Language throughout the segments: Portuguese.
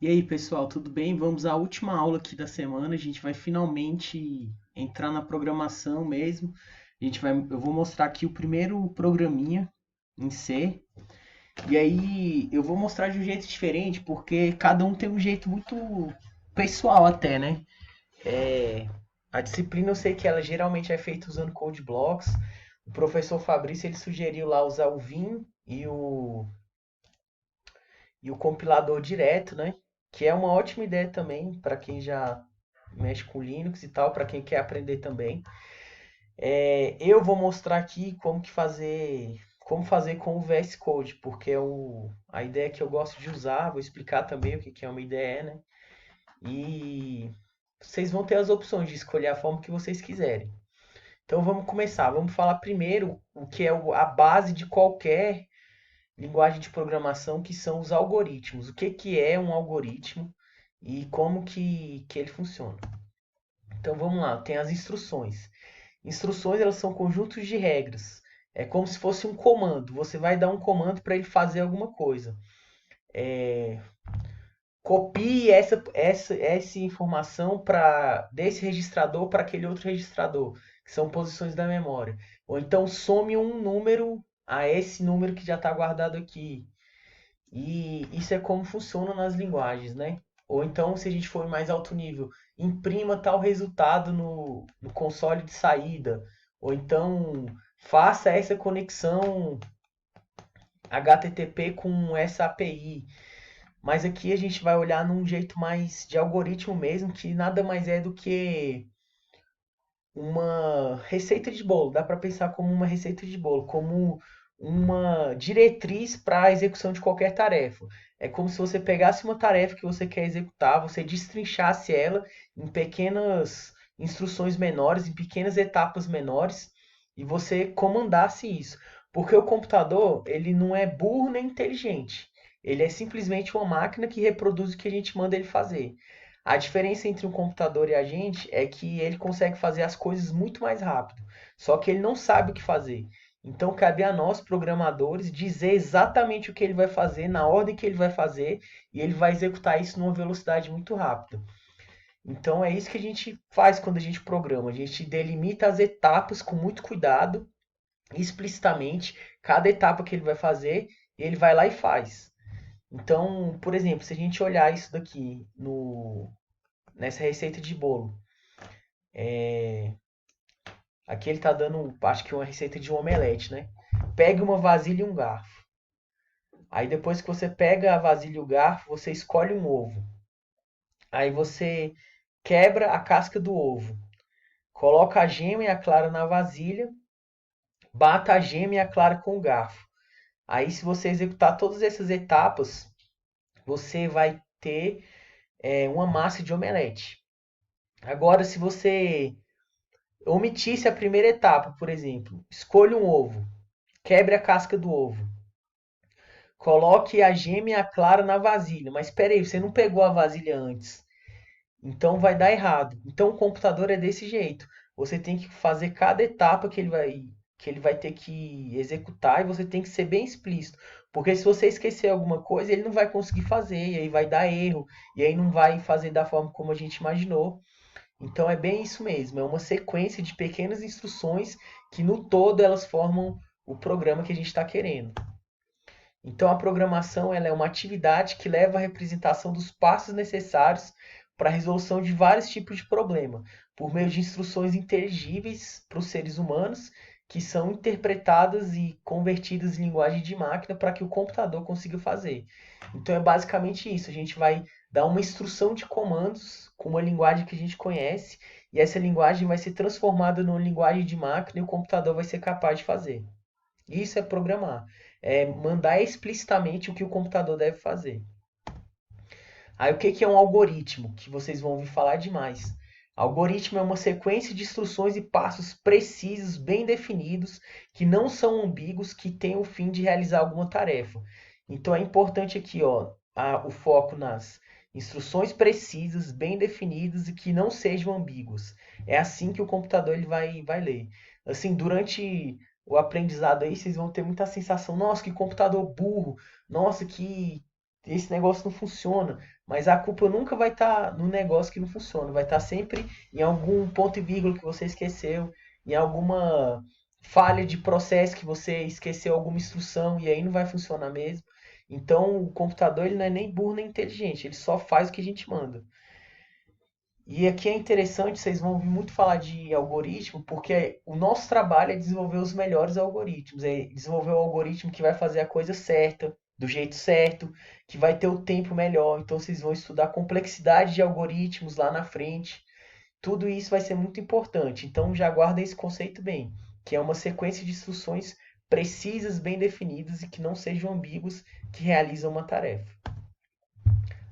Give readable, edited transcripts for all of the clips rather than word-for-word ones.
E aí, pessoal, tudo bem? Vamos à última aula aqui da semana. A gente vai finalmente entrar na programação mesmo. Eu vou mostrar aqui o primeiro programinha em C. E aí, eu vou mostrar de um jeito diferente, porque cada um tem um jeito muito pessoal até, né? É, a disciplina eu sei que ela geralmente é feita usando code blocks. O professor Fabrício ele sugeriu lá usar o Vim e o compilador direto, né? Que é uma ótima ideia também para quem já mexe com Linux e tal, para quem quer aprender também. Eu vou mostrar aqui como fazer com o VS Code, porque a ideia que eu gosto de usar, vou explicar também o que é uma IDE, né? E vocês vão ter as opções de escolher a forma que vocês quiserem. Então vamos começar. Vamos falar primeiro o que é a base de qualquer linguagem de programação, que são os algoritmos. O que é um algoritmo e como que ele funciona. Então vamos lá, tem as instruções. Instruções elas são conjuntos de regras. É como se fosse um comando. Você vai dar um comando para ele fazer alguma coisa. Copie essa informação desse registrador para aquele outro registrador, que são posições da memória. Ou então some um número a esse número que já está guardado aqui. E isso é como funciona nas linguagens, né? Ou então, se a gente for em mais alto nível, imprima tal resultado no console de saída. Ou então, faça essa conexão HTTP com essa API. Mas aqui a gente vai olhar num jeito mais de algoritmo mesmo, que nada mais é do que uma receita de bolo. Dá para pensar como uma receita de bolo, como uma diretriz para a execução de qualquer tarefa. É como se você pegasse uma tarefa que você quer executar, você destrinchasse ela em pequenas instruções menores, em pequenas etapas menores, e você comandasse isso. Porque o computador, ele não é burro nem inteligente. Ele é simplesmente uma máquina que reproduz o que a gente manda ele fazer. A diferença entre um computador e a gente é que ele consegue fazer as coisas muito mais rápido. Só que ele não sabe o que fazer. Então cabe a nós, programadores, dizer exatamente o que ele vai fazer, na ordem que ele vai fazer, e ele vai executar isso numa velocidade muito rápida. Então é isso que a gente faz quando a gente programa. A gente delimita as etapas com muito cuidado, explicitamente, cada etapa que ele vai fazer, e ele vai lá e faz. Então, por exemplo, se a gente olhar isso daqui nessa receita de bolo. Aqui ele tá dando, acho que uma receita de um omelete, né? Pegue uma vasilha e um garfo. Aí depois que você pega a vasilha e o garfo, você escolhe um ovo. Aí você quebra a casca do ovo. Coloca a gema e a clara na vasilha. Bata a gema e a clara com o garfo. Aí se você executar todas essas etapas, você vai ter uma massa de omelete. Agora, se você omitisse a primeira etapa, por exemplo, escolha um ovo. Quebre a casca do ovo. Coloque a gema e a clara na vasilha. Mas espera aí, você não pegou a vasilha antes. Então vai dar errado. Então o computador é desse jeito. Você tem que fazer cada etapa que ele vai ter que executar e você tem que ser bem explícito. Porque se você esquecer alguma coisa, ele não vai conseguir fazer, e aí vai dar erro, e aí não vai fazer da forma como a gente imaginou. Então é bem isso mesmo, é uma sequência de pequenas instruções que no todo elas formam o programa que a gente está querendo. Então a programação ela é uma atividade que leva à representação dos passos necessários para a resolução de vários tipos de problema, por meio de instruções inteligíveis para os seres humanos, que são interpretadas e convertidas em linguagem de máquina para que o computador consiga fazer. Então é basicamente isso, a gente vai dar uma instrução de comandos com uma linguagem que a gente conhece, e essa linguagem vai ser transformada numa linguagem de máquina e o computador vai ser capaz de fazer. Isso é programar. É mandar explicitamente o que o computador deve fazer. Aí o que é um algoritmo? Que vocês vão ouvir falar demais. Algoritmo é uma sequência de instruções e passos precisos, bem definidos, que não são ambíguos, que têm o fim de realizar alguma tarefa. Então é importante aqui, ó, o foco nas instruções precisas, bem definidas e que não sejam ambíguas. É assim que o computador ele vai ler. Assim, durante o aprendizado aí, vocês vão ter muita sensação, nossa, que computador burro, nossa, que esse negócio não funciona. Mas a culpa nunca vai estar no negócio que não funciona, vai estar sempre em algum ponto e vírgula que você esqueceu, em alguma falha de processo que você esqueceu alguma instrução e aí não vai funcionar mesmo. Então o computador ele não é nem burro nem inteligente, ele só faz o que a gente manda. E aqui é interessante, vocês vão ouvir muito falar de algoritmo, porque o nosso trabalho é desenvolver os melhores algoritmos, é desenvolver o algoritmo que vai fazer a coisa certa, do jeito certo, que vai ter o tempo melhor. Então vocês vão estudar a complexidade de algoritmos lá na frente. Tudo isso vai ser muito importante. Então já guarda esse conceito bem, que é uma sequência de instruções precisas, bem definidas e que não sejam ambíguas, que realizam uma tarefa.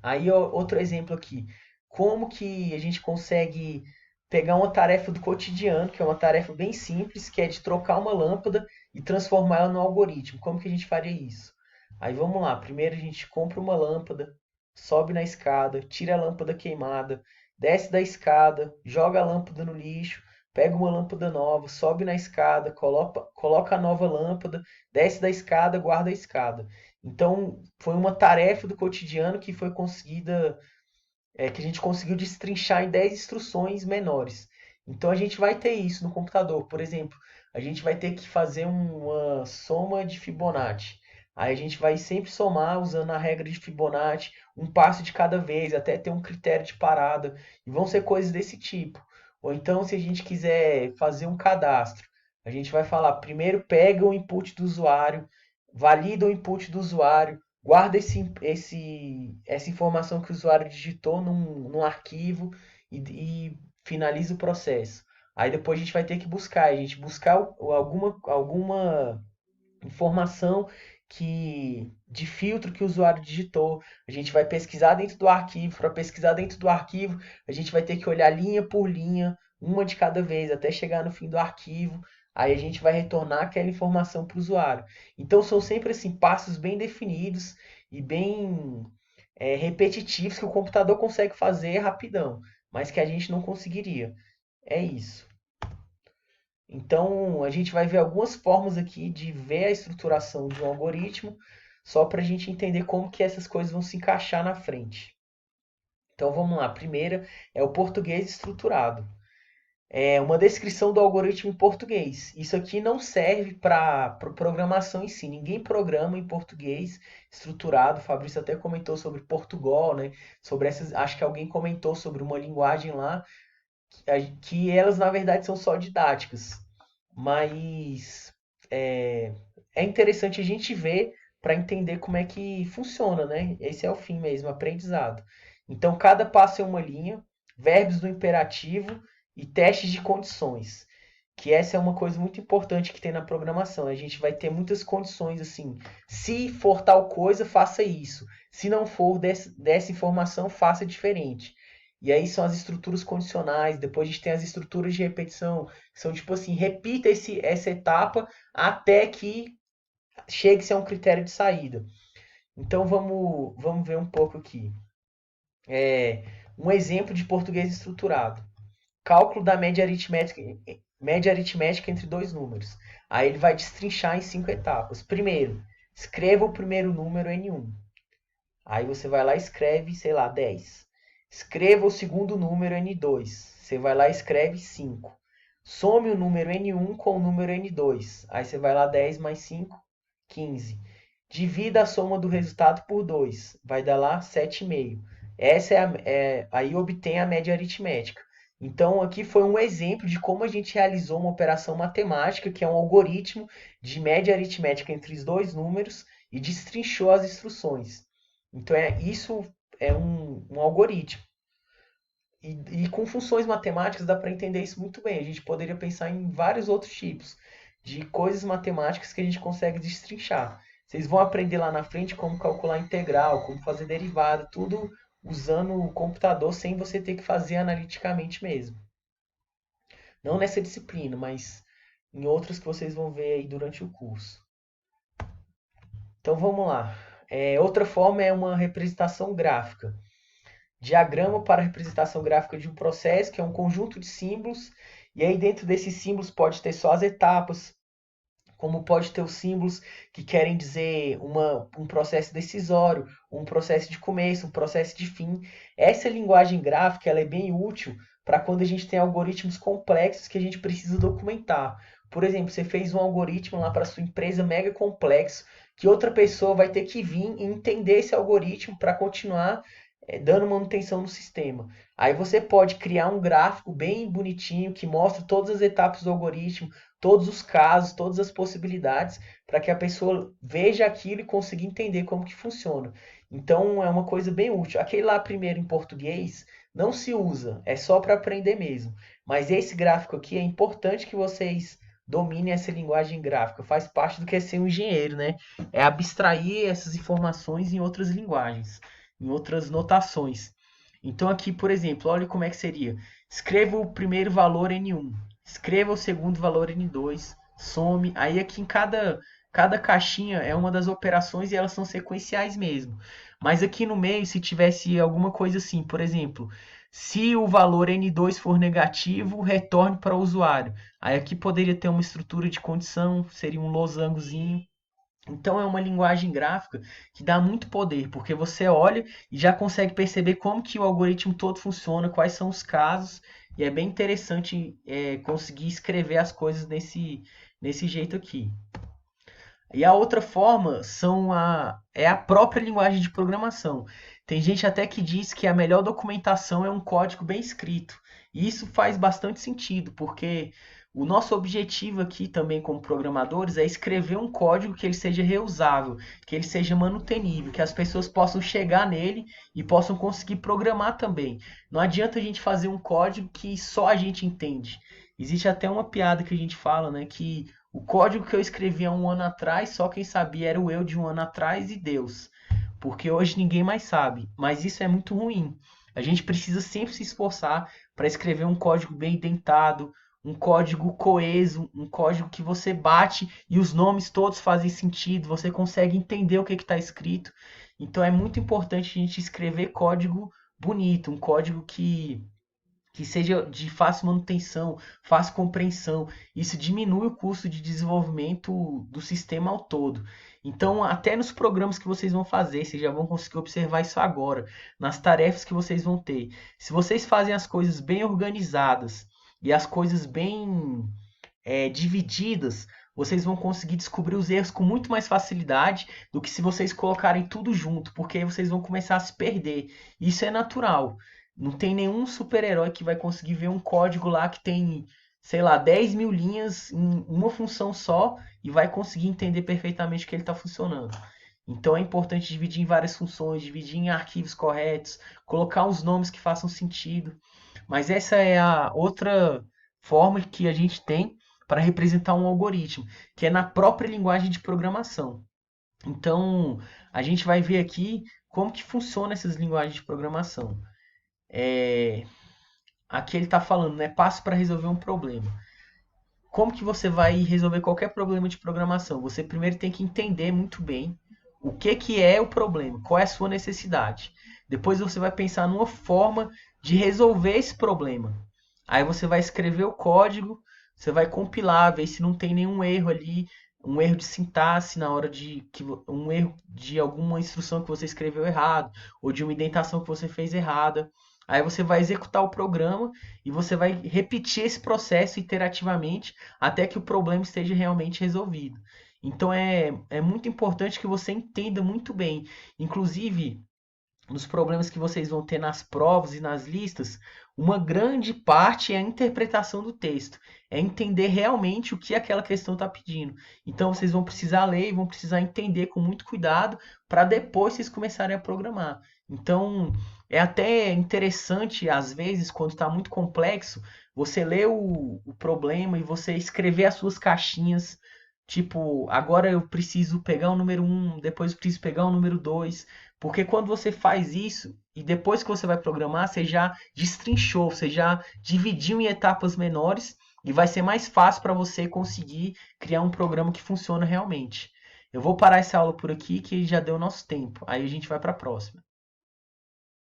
Aí, ó, outro exemplo aqui. Como que a gente consegue pegar uma tarefa do cotidiano, que é uma tarefa bem simples, que é de trocar uma lâmpada e transformar ela no algoritmo? Como que a gente faria isso? Aí vamos lá. Primeiro a gente compra uma lâmpada, sobe na escada, tira a lâmpada queimada, desce da escada, joga a lâmpada no lixo, pega uma lâmpada nova, sobe na escada, coloca a nova lâmpada, desce da escada, guarda a escada. Então, foi uma tarefa do cotidiano que foi conseguida, que a gente conseguiu destrinchar em 10 instruções menores. Então, a gente vai ter isso no computador. Por exemplo, a gente vai ter que fazer uma soma de Fibonacci. Aí a gente vai sempre somar usando a regra de Fibonacci, um passo de cada vez, até ter um critério de parada. E vão ser coisas desse tipo. Ou então, se a gente quiser fazer um cadastro, a gente vai falar, primeiro pega o input do usuário, valida o input do usuário, guarda essa informação que o usuário digitou num arquivo e finaliza o processo. Aí depois a gente vai ter que buscar, a gente buscar alguma informação que de filtro que o usuário digitou. A gente vai pesquisar dentro do arquivo. Para pesquisar dentro do arquivo, a gente vai ter que olhar linha por linha, uma de cada vez, até chegar no fim do arquivo. Aí a gente vai retornar aquela informação para o usuário. Então são sempre assim passos bem definidos e bem repetitivos que o computador consegue fazer rapidão, mas que a gente não conseguiria. É isso. Então, a gente vai ver algumas formas aqui de ver a estruturação de um algoritmo, só para a gente entender como que essas coisas vão se encaixar na frente. Então, vamos lá. A primeira é o português estruturado. É uma descrição do algoritmo em português. Isso aqui não serve para programação em si. Ninguém programa em português estruturado. O Fabrício até comentou sobre Portugal, né? Sobre essas, acho que alguém comentou sobre uma linguagem lá que elas na verdade são só didáticas. Mas é, é interessante a gente ver para entender como é que funciona, né? Esse é o fim mesmo, aprendizado. Então, cada passo é uma linha, verbos do imperativo e testes de condições. Que essa é uma coisa muito importante que tem na programação. A gente vai ter muitas condições assim. Se for tal coisa, faça isso. Se não for dessa informação, faça diferente. E aí são as estruturas condicionais. Depois a gente tem as estruturas de repetição, que são tipo assim, repita essa etapa até que chegue-se a um critério de saída. Então vamos ver um pouco aqui. Um exemplo de português estruturado. Cálculo da média aritmética entre dois números. Aí ele vai destrinchar em 5 etapas. Primeiro, escreva o primeiro número N1. Aí você vai lá e escreve, sei lá, 10. Escreva o segundo número N2. Você vai lá e escreve 5. Some o número N1 com o número N2. Aí você vai lá 10 mais 5, 15. Divida a soma do resultado por 2. Vai dar lá 7,5. Essa aí obtém a média aritmética. Então aqui foi um exemplo de como a gente realizou uma operação matemática, que é um algoritmo de média aritmética entre os dois números e destrinchou as instruções. Então isso é um algoritmo. E com funções matemáticas dá para entender isso muito bem. A gente poderia pensar em vários outros tipos de coisas matemáticas que a gente consegue destrinchar. Vocês vão aprender lá na frente como calcular integral, como fazer derivada, tudo usando o computador sem você ter que fazer analiticamente mesmo. Não nessa disciplina, mas em outras que vocês vão ver aí durante o curso. Então vamos lá. Outra forma é uma representação gráfica. Diagrama para representação gráfica de um processo, que é um conjunto de símbolos, e aí dentro desses símbolos pode ter só as etapas, como pode ter os símbolos que querem dizer um processo decisório, um processo de começo, um processo de fim. Essa linguagem gráfica ela é bem útil para quando a gente tem algoritmos complexos que a gente precisa documentar. Por exemplo, você fez um algoritmo lá para sua empresa mega complexo, que outra pessoa vai ter que vir e entender esse algoritmo para continuar dando manutenção no sistema. Aí você pode criar um gráfico bem bonitinho que mostra todas as etapas do algoritmo, todos os casos, todas as possibilidades, para que a pessoa veja aquilo e consiga entender como que funciona. Então é uma coisa bem útil. Aquele lá primeiro em português não se usa, é só para aprender mesmo. Mas esse gráfico aqui é importante que vocês dominem essa linguagem gráfica. Faz parte do que é ser um engenheiro, né? É abstrair essas informações em outras linguagens, em outras notações. Então aqui, por exemplo, olha como é que seria. Escreva o primeiro valor N1, escreva o segundo valor N2, some. Aí aqui em cada caixinha é uma das operações e elas são sequenciais mesmo. Mas aqui no meio, se tivesse alguma coisa assim, por exemplo, se o valor N2 for negativo, retorne para o usuário. Aí aqui poderia ter uma estrutura de condição, seria um losangozinho. Então é uma linguagem gráfica que dá muito poder, porque você olha e já consegue perceber como que o algoritmo todo funciona, quais são os casos, e é bem interessante conseguir escrever as coisas nesse jeito aqui. E a outra forma é a própria linguagem de programação. Tem gente até que diz que a melhor documentação é um código bem escrito. E isso faz bastante sentido, porque o nosso objetivo aqui também como programadores é escrever um código que ele seja reusável, que ele seja manutenível, que as pessoas possam chegar nele e possam conseguir programar também. Não adianta a gente fazer um código que só a gente entende. Existe até uma piada que a gente fala, né, que o código que eu escrevi há um ano atrás, só quem sabia era o eu de um ano atrás e Deus. Porque hoje ninguém mais sabe. Mas isso é muito ruim. A gente precisa sempre se esforçar para escrever um código bem indentado, um código coeso, um código que você bate e os nomes todos fazem sentido, você consegue entender o que está escrito. Então é muito importante a gente escrever código bonito, um código que seja de fácil manutenção, fácil compreensão. Isso diminui o custo de desenvolvimento do sistema ao todo. Então, até nos programas que vocês vão fazer, vocês já vão conseguir observar isso agora, nas tarefas que vocês vão ter. Se vocês fazem as coisas bem organizadas e as coisas bem divididas, vocês vão conseguir descobrir os erros com muito mais facilidade do que se vocês colocarem tudo junto, porque aí vocês vão começar a se perder. Isso é natural. Não tem nenhum super-herói que vai conseguir ver um código lá que tem, sei lá, 10 mil linhas em uma função só e vai conseguir entender perfeitamente que ele está funcionando. Então é importante dividir em várias funções, dividir em arquivos corretos, colocar os nomes que façam sentido. Mas essa é a outra forma que a gente tem para representar um algoritmo, que é na própria linguagem de programação. Então, a gente vai ver aqui como que funciona essas linguagens de programação. Aqui ele está falando, né, passo para resolver um problema. Como que você vai resolver qualquer problema de programação? Você primeiro tem que entender muito bem o que é o problema, qual é a sua necessidade. Depois você vai pensar numa forma de resolver esse problema. Aí você vai escrever o código, você vai compilar, ver se não tem nenhum erro ali, um erro de sintaxe na hora um erro de alguma instrução que você escreveu errado, ou de uma indentação que você fez errada. Aí você vai executar o programa e você vai repetir esse processo iterativamente até que o problema esteja realmente resolvido. Então é muito importante que você entenda muito bem. Inclusive, nos problemas que vocês vão ter nas provas e nas listas, uma grande parte é a interpretação do texto, é entender realmente o que aquela questão está pedindo. Então vocês vão precisar ler e vão precisar entender com muito cuidado para depois vocês começarem a programar. Então é até interessante, às vezes, quando está muito complexo, você ler o problema e você escrever as suas caixinhas. Tipo, agora eu preciso pegar o número 1, depois eu preciso pegar o número 2. Porque quando você faz isso, e depois que você vai programar, você já destrinchou, você já dividiu em etapas menores e vai ser mais fácil para você conseguir criar um programa que funciona realmente. Eu vou parar essa aula por aqui, que já deu nosso tempo. Aí a gente vai para a próxima.